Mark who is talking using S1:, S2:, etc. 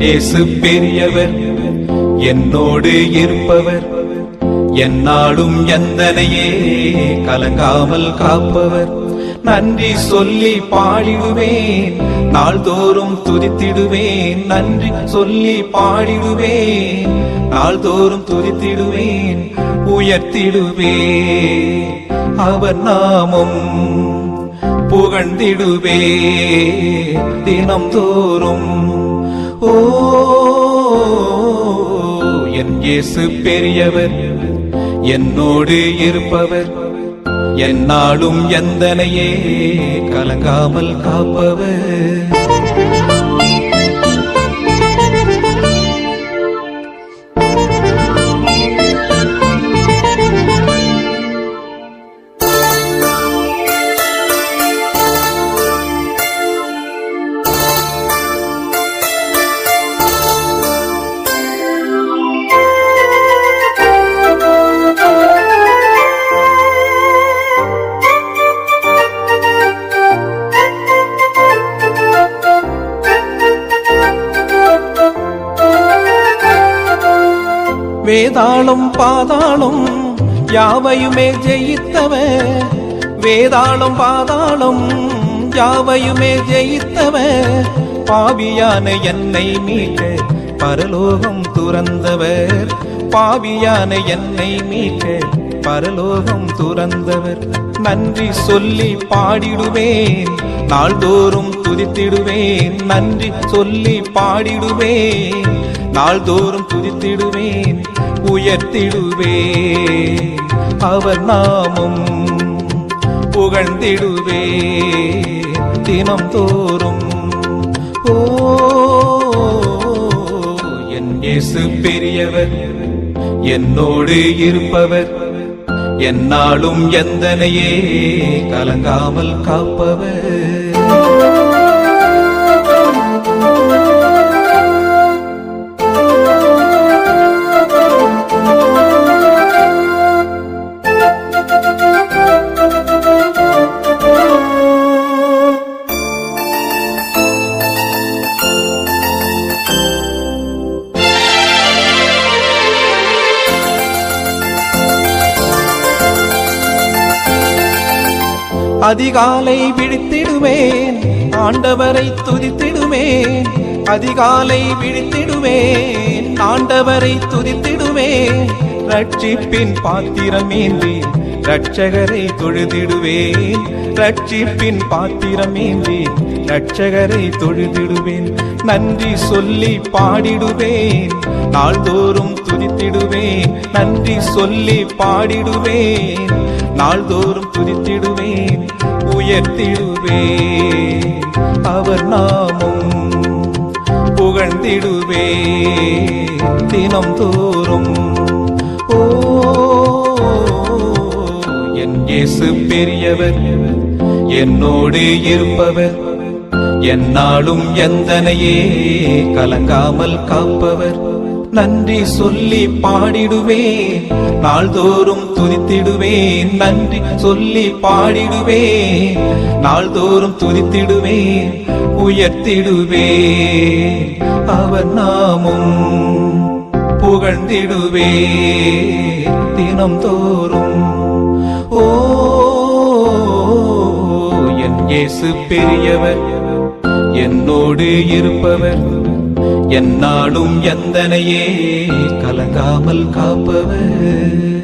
S1: இயேசு பெரியவர், என்னோடு இருப்பவர், என்னாலும் எந்தனையே கலங்காமல் காப்பவர். நன்றி சொல்லி பாடிடுவேன், நாள்தோறும் துதித்திடுவேன். நன்றி சொல்லி பாடிடுவேன், நாள்தோறும் துதித்திடுவேன், உயர்த்திடுவேன். அவர் நாமம் புகழ்ந்திடுவே தினம் தோறும். ஓ என் இயேசு பெரியவர், என்னோடு இருப்பவர், என்னாலும் எந்தனையே கலங்காமல் காப்பவர்.
S2: வேதாளம் பாதாளம் யாவையுமே ஜெயித்தவர், வேதாளம் பாதாளம் யாவையுமே ஜெயித்தவர். பாவியான என்னை மீட்க பரலோகம் துறந்தவர், பாவியான என்னை மீட்க பரலோகம் துறந்தவர். நன்றி சொல்லி பாடிடுவேன், நாள்தோறும் துதித்திடுவேன். நன்றி சொல்லி பாடிடுவேன், நாள்தோறும் துதித்திடுவேன், உயர்த்திடுவேன். அவர் நாமம் புகழ்ந்திடுவேன் தினம் தோறும். ஓ என் இயேசு பெரியவர், என்னோடு இருப்பவர், என்னாலும் எந்தனையே கலங்காமல் காப்பவர். அதிகாலை விழித்திடுவேன், ஆண்டவரை துதித்திடுவேன். அதிகாலை விழித்திடுவேன், ஆண்டவரை துதித்திடுவேன். ரட்சிப்பின் பாத்திரமேந்தி ரட்சகரை தொழுதிடுவேன், ரட்சிப்பின் பாத்திரமேந்தி ரட்சகரை தொழுதிடுவேன். நன்றி சொல்லி பாடிடுவேன், நாள்தோறும் துதித்திடுவேன். நன்றி சொல்லி பாடிடுவேன், நாள்தோறும் துதித்திடுவேன், உயர்த்திடுவேன். அவர் நாமம் புகழ்ந்திடுவேன் தினம் தோறும். ஓ என் இயேசு பெரியவர், என்னோடு இருப்பவர், என்னாலும் எந்தனையே கலங்காமல் காப்பவர். நன்றி சொல்லி பாடிடுவேன், நாள்தோறும் துதித்திடுவேன். நன்றி சொல்லி பாடிடுவேன், நாள்தோறும் துதித்திடுவேன், உயர்த்திடுவேன். அவர் நாமம் புகழ்ந்திடுவேன் தினம் தோறும். ஓ என் இயேசு பெரியவர், என்னோடு இருப்பவர், என்னாலும் எந்தனையே கலங்காமல் காப்பவர்.